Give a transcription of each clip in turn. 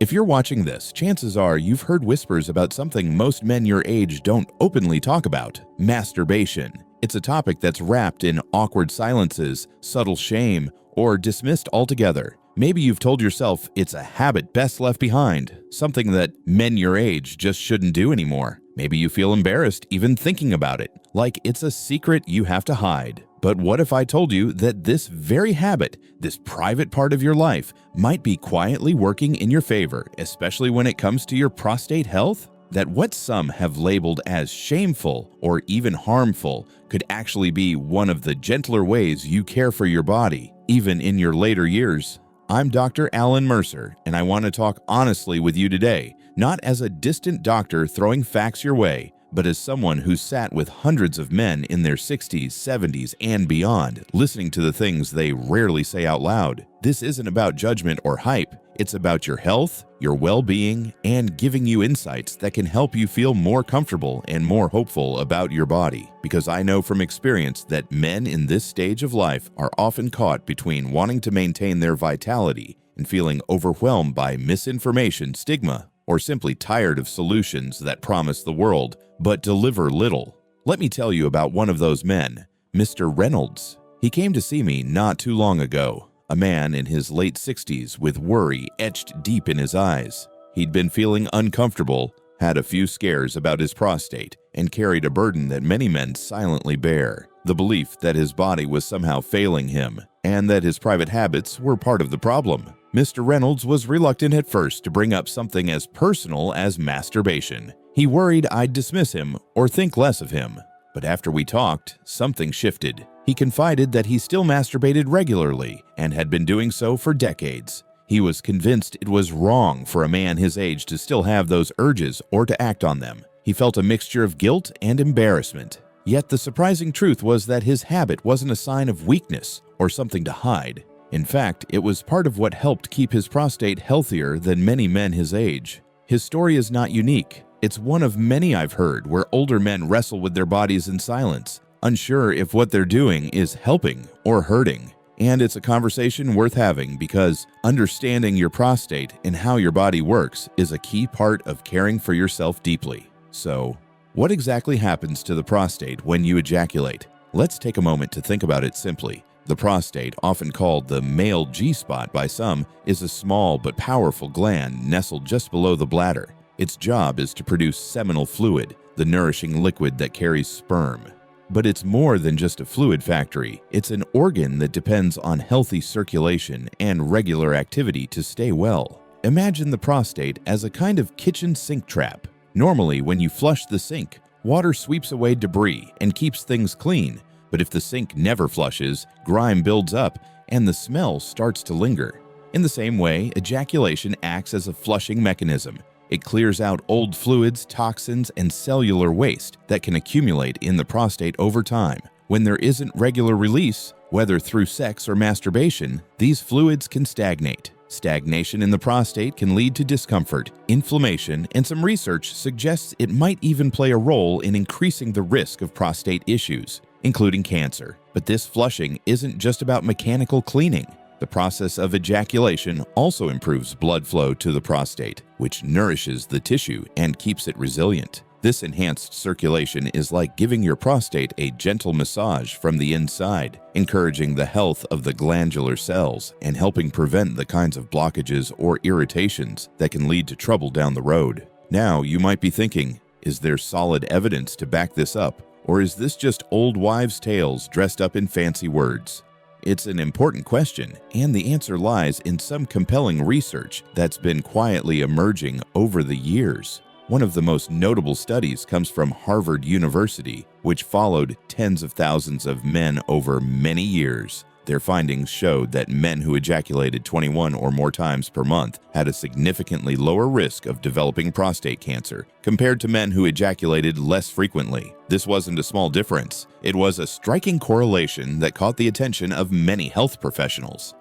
If you're watching this, chances are you've heard whispers about something most men your age don't openly talk about: masturbation. It's a topic that's wrapped in awkward silences, subtle shame, or dismissed altogether. Maybe you've told yourself it's a habit best left behind, something that men your age just shouldn't do anymore. Maybe you feel embarrassed even thinking about it, like it's a secret you have to hide. But what if I told you that this very habit, this private part of your life, might be quietly working in your favor, especially when it comes to your prostate health? That what some have labeled as shameful or even harmful could actually be one of the gentler ways you care for your body, even in your later years. I'm Dr. Alan Mercer, and I want to talk honestly with you today, not as a distant doctor throwing facts your way, but as someone who sat with hundreds of men in their 60s, 70s, and beyond, listening to the things they rarely say out loud. This isn't about judgment or hype. It's about your health, your well-being, and giving you insights that can help you feel more comfortable and more hopeful about your body. Because I know from experience that men in this stage of life are often caught between wanting to maintain their vitality and feeling overwhelmed by misinformation, stigma, or simply tired of solutions that promise the world but deliver little. Let me tell you about one of those men, Mr. Reynolds. He came to see me not too long ago, a man in his late 60s with worry etched deep in his eyes. He'd been feeling uncomfortable, had a few scares about his prostate, and carried a burden that many men silently bear: the belief that his body was somehow failing him, and that his private habits were part of the problem. Mr. Reynolds was reluctant at first to bring up something as personal as masturbation. He worried I'd dismiss him or think less of him. But after we talked, something shifted. He confided that he still masturbated regularly and had been doing so for decades. He was convinced it was wrong for a man his age to still have those urges or to act on them. He felt a mixture of guilt and embarrassment. Yet the surprising truth was that his habit wasn't a sign of weakness or something to hide. In fact, it was part of what helped keep his prostate healthier than many men his age. His story is not unique. It's one of many I've heard where older men wrestle with their bodies in silence, unsure if what they're doing is helping or hurting. And it's a conversation worth having because understanding your prostate and how your body works is a key part of caring for yourself deeply. So, what exactly happens to the prostate when you ejaculate? Let's take a moment to think about it simply. The prostate, often called the male G-spot by some, is a small but powerful gland nestled just below the bladder. Its job is to produce seminal fluid, the nourishing liquid that carries sperm. But it's more than just a fluid factory. It's an organ that depends on healthy circulation and regular activity to stay well. Imagine the prostate as a kind of kitchen sink trap. Normally, when you flush the sink, water sweeps away debris and keeps things clean. But if the sink never flushes, grime builds up and the smell starts to linger. In the same way, ejaculation acts as a flushing mechanism. It clears out old fluids, toxins, and cellular waste that can accumulate in the prostate over time. When there isn't regular release, whether through sex or masturbation, these fluids can stagnate. Stagnation in the prostate can lead to discomfort, inflammation, and some research suggests it might even play a role in increasing the risk of prostate issues, including cancer. But this flushing isn't just about mechanical cleaning. The process of ejaculation also improves blood flow to the prostate, which nourishes the tissue and keeps it resilient. This enhanced circulation is like giving your prostate a gentle massage from the inside, encouraging the health of the glandular cells and helping prevent the kinds of blockages or irritations that can lead to trouble down the road. Now, you might be thinking, is there solid evidence to back this up? Or is this just old wives' tales dressed up in fancy words? It's an important question, and the answer lies in some compelling research that's been quietly emerging over the years. One of the most notable studies comes from Harvard University, which followed tens of thousands of men over many years. Their findings showed that men who ejaculated 21 or more times per month had a significantly lower risk of developing prostate cancer compared to men who ejaculated less frequently. This wasn't a small difference. It was a striking correlation that caught the attention of many health professionals.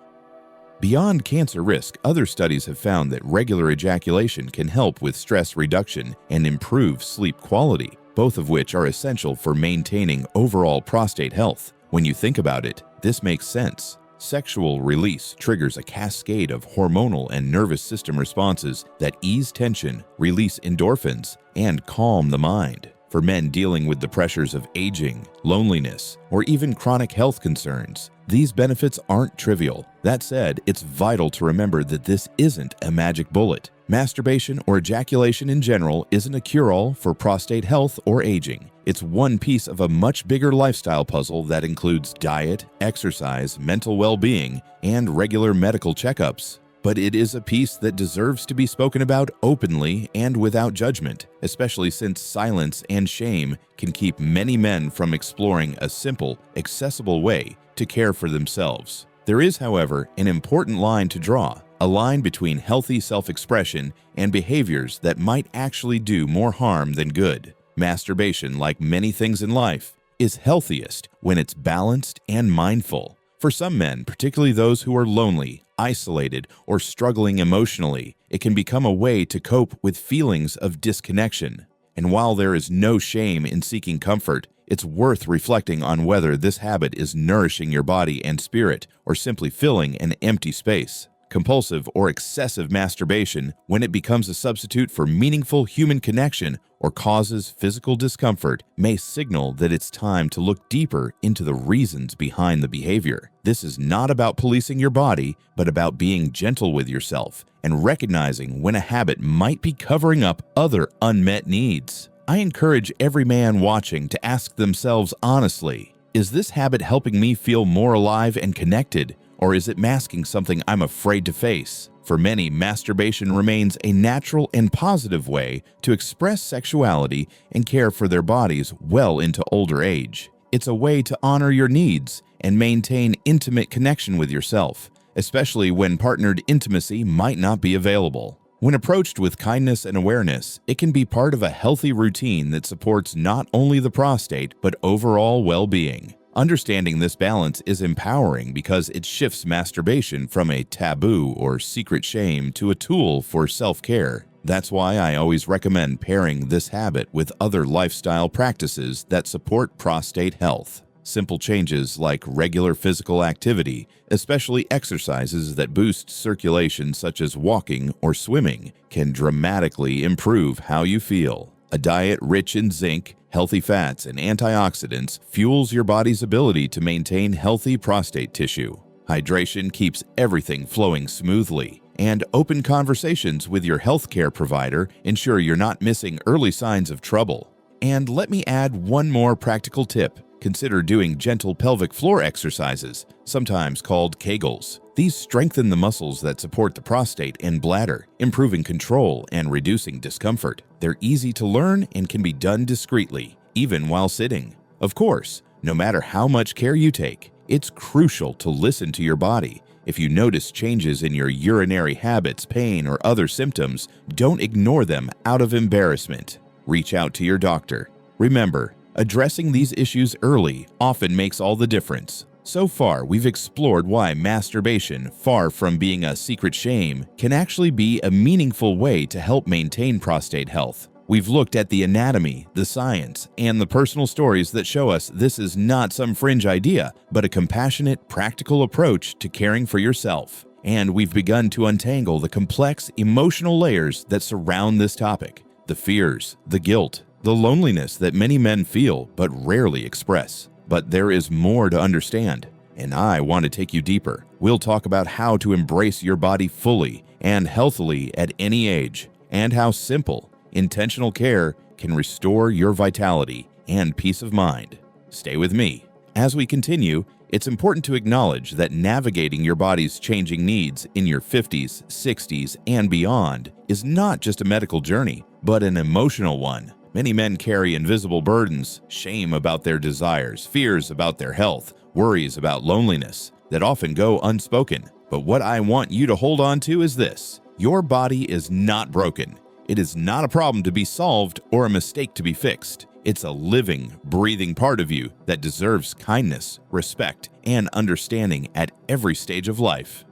Beyond cancer risk, other studies have found that regular ejaculation can help with stress reduction and improve sleep quality, both of which are essential for maintaining overall prostate health. When you think about it, this makes sense. Sexual release triggers a cascade of hormonal and nervous system responses that ease tension, release endorphins, and calm the mind. For men dealing with the pressures of aging, loneliness, or even chronic health concerns, these benefits aren't trivial. That said, it's vital to remember that this isn't a magic bullet. Masturbation or ejaculation in general isn't a cure-all for prostate health or aging. It's one piece of a much bigger lifestyle puzzle that includes diet, exercise, mental well-being, and regular medical checkups. But it is a piece that deserves to be spoken about openly and without judgment, especially since silence and shame can keep many men from exploring a simple, accessible way to care for themselves. There is, however, an important line to draw, a line between healthy self-expression and behaviors that might actually do more harm than good. Masturbation, like many things in life, is healthiest when it's balanced and mindful. For some men, particularly those who are lonely, isolated, or struggling emotionally, it can become a way to cope with feelings of disconnection. And while there is no shame in seeking comfort, it's worth reflecting on whether this habit is nourishing your body and spirit or simply filling an empty space. Compulsive or excessive masturbation, when it becomes a substitute for meaningful human connection or causes physical discomfort, may signal that it's time to look deeper into the reasons behind the behavior. This is not about policing your body, but about being gentle with yourself and recognizing when a habit might be covering up other unmet needs. I encourage every man watching to ask themselves honestly, is this habit helping me feel more alive and connected? Or is it masking something I'm afraid to face? For many, masturbation remains a natural and positive way to express sexuality and care for their bodies well into older age. It's a way to honor your needs and maintain intimate connection with yourself, especially when partnered intimacy might not be available. When approached with kindness and awareness, it can be part of a healthy routine that supports not only the prostate, but overall well-being. Understanding this balance is empowering because it shifts masturbation from a taboo or secret shame to a tool for self-care. That's why I always recommend pairing this habit with other lifestyle practices that support prostate health. Simple changes like regular physical activity, especially exercises that boost circulation such as walking or swimming, can dramatically improve how you feel. A diet rich in zinc, healthy fats, and antioxidants fuels your body's ability to maintain healthy prostate tissue. Hydration keeps everything flowing smoothly, and open conversations with your healthcare provider ensure you're not missing early signs of trouble. And let me add one more practical tip. Consider doing gentle pelvic floor exercises, sometimes called Kegels. These strengthen the muscles that support the prostate and bladder, improving control and reducing discomfort. They're easy to learn and can be done discreetly, even while sitting. Of course, no matter how much care you take, it's crucial to listen to your body. If you notice changes in your urinary habits, pain, or other symptoms, don't ignore them out of embarrassment. Reach out to your doctor. Remember, addressing these issues early often makes all the difference. So far, we've explored why masturbation, far from being a secret shame, can actually be a meaningful way to help maintain prostate health. We've looked at the anatomy, the science, and the personal stories that show us this is not some fringe idea, but a compassionate, practical approach to caring for yourself. And we've begun to untangle the complex emotional layers that surround this topic: the fears, the guilt, the loneliness that many men feel but rarely express. But there is more to understand, and I want to take you deeper. We'll talk about how to embrace your body fully and healthily at any age, and how simple, intentional care can restore your vitality and peace of mind. Stay with me. As we continue, it's important to acknowledge that navigating your body's changing needs in your 50s, 60s, and beyond is not just a medical journey, but an emotional one. Many men carry invisible burdens, shame about their desires, fears about their health, worries about loneliness that often go unspoken. But what I want you to hold on to is this: your body is not broken. It is not a problem to be solved or a mistake to be fixed. It's a living, breathing part of you that deserves kindness, respect, and understanding at every stage of life.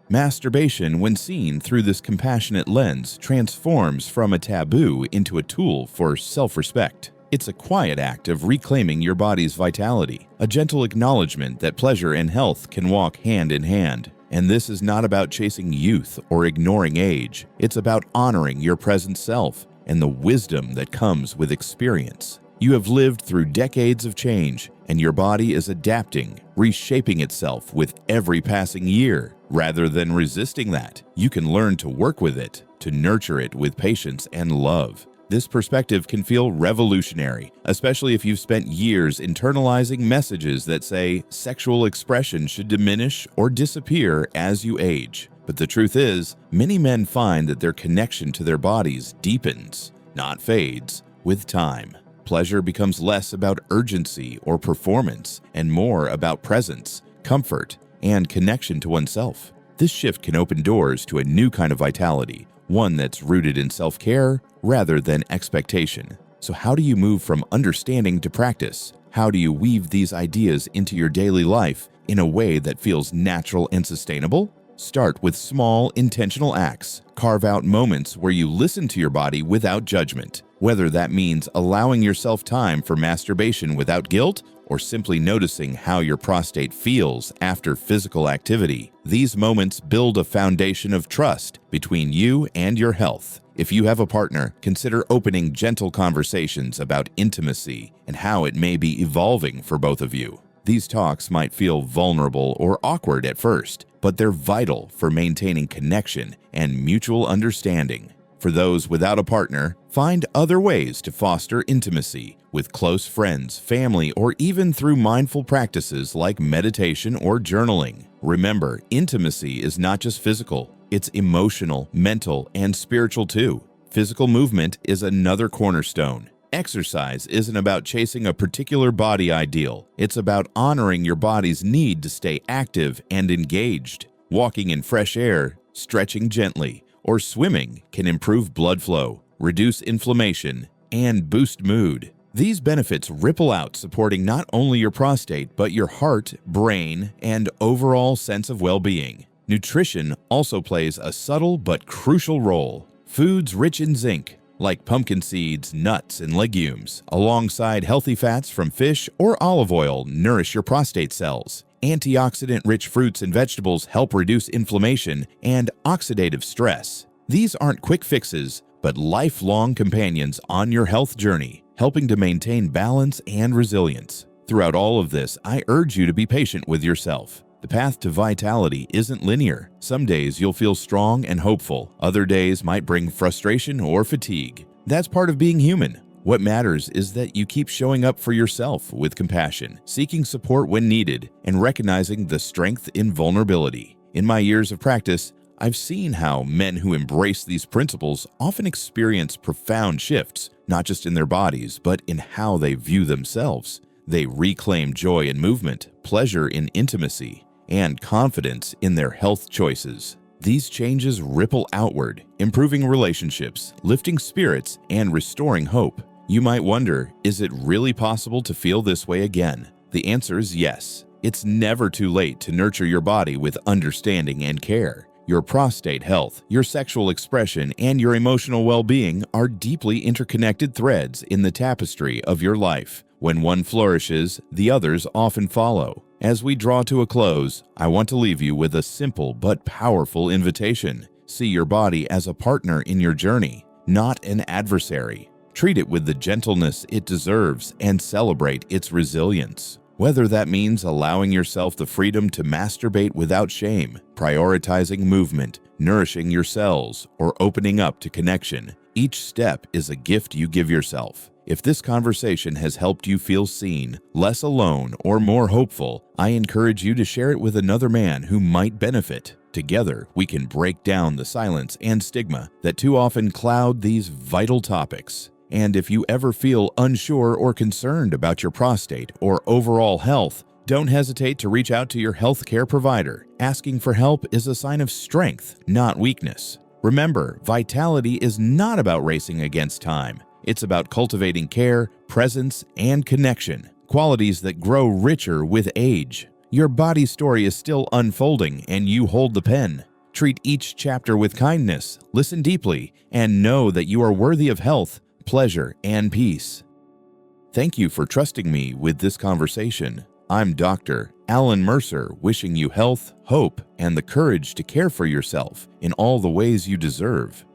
Masturbation, when seen through this compassionate lens, transforms from a taboo into a tool for self-respect. It's a quiet act of reclaiming your body's vitality, a gentle acknowledgement that pleasure and health can walk hand in hand. And this is not about chasing youth or ignoring age. It's about honoring your present self and the wisdom that comes with experience. You have lived through decades of change, and your body is adapting, reshaping itself with every passing year. Rather than resisting that, you can learn to work with it, to nurture it with patience and love. This perspective can feel revolutionary, especially if you've spent years internalizing messages that say sexual expression should diminish or disappear as you age. But the truth is, many men find that their connection to their bodies deepens, not fades, with time. Pleasure becomes less about urgency or performance and more about presence, comfort, and connection to oneself. This shift can open doors to a new kind of vitality, one that's rooted in self-care rather than expectation. So how do you move from understanding to practice? How do you weave these ideas into your daily life in a way that feels natural and sustainable? Start with small, intentional acts. Carve out moments where you listen to your body without judgment, whether that means allowing yourself time for masturbation without guilt or simply noticing how your prostate feels after physical activity. These moments build a foundation of trust between you and your health. If you have a partner, consider opening gentle conversations about intimacy and how it may be evolving for both of you. These talks might feel vulnerable or awkward at first, but they're vital for maintaining connection and mutual understanding. For those without a partner, find other ways to foster intimacy with close friends, family, or even through mindful practices like meditation or journaling. Remember, intimacy is not just physical, it's emotional, mental, and spiritual too. Physical movement is another cornerstone. Exercise isn't about chasing a particular body ideal. It's about honoring your body's need to stay active and engaged. Walking in fresh air, stretching gently, or swimming can improve blood flow, reduce inflammation, and boost mood. These benefits ripple out, supporting not only your prostate, but your heart, brain, and overall sense of well-being. Nutrition also plays a subtle but crucial role. Foods rich in zinc, like pumpkin seeds, nuts, and legumes, alongside healthy fats from fish or olive oil, nourish your prostate cells. Antioxidant-rich fruits and vegetables help reduce inflammation and oxidative stress. These aren't quick fixes, but lifelong companions on your health journey, helping to maintain balance and resilience. Throughout all of this, I urge you to be patient with yourself. The path to vitality isn't linear. Some days you'll feel strong and hopeful. Other days might bring frustration or fatigue. That's part of being human. What matters is that you keep showing up for yourself with compassion, seeking support when needed, and recognizing the strength in vulnerability. In my years of practice, I've seen how men who embrace these principles often experience profound shifts, not just in their bodies, but in how they view themselves. They reclaim joy in movement, pleasure in intimacy, and confidence in their health choices. These changes ripple outward, improving relationships, lifting spirits, and restoring hope. You might wonder, is it really possible to feel this way again? The answer is yes. It's never too late to nurture your body with understanding and care. Your prostate health, your sexual expression, and your emotional well-being are deeply interconnected threads in the tapestry of your life. When one flourishes, the others often follow. As we draw to a close, I want to leave you with a simple but powerful invitation. See your body as a partner in your journey, not an adversary. Treat it with the gentleness it deserves and celebrate its resilience. Whether that means allowing yourself the freedom to masturbate without shame, prioritizing movement, nourishing your cells, or opening up to connection, each step is a gift you give yourself. If this conversation has helped you feel seen, less alone, or more hopeful, I encourage you to share it with another man who might benefit. Together, we can break down the silence and stigma that too often cloud these vital topics. And if you ever feel unsure or concerned about your prostate or overall health, don't hesitate to reach out to your healthcare provider. Asking for help is a sign of strength, not weakness. Remember, vitality is not about racing against time. It's about cultivating care, presence, and connection, qualities that grow richer with age. Your body's story is still unfolding, and you hold the pen. Treat each chapter with kindness, listen deeply, and know that you are worthy of health, pleasure, and peace. Thank you for trusting me with this conversation. I'm Dr. Alan Mercer, wishing you health, hope, and the courage to care for yourself in all the ways you deserve.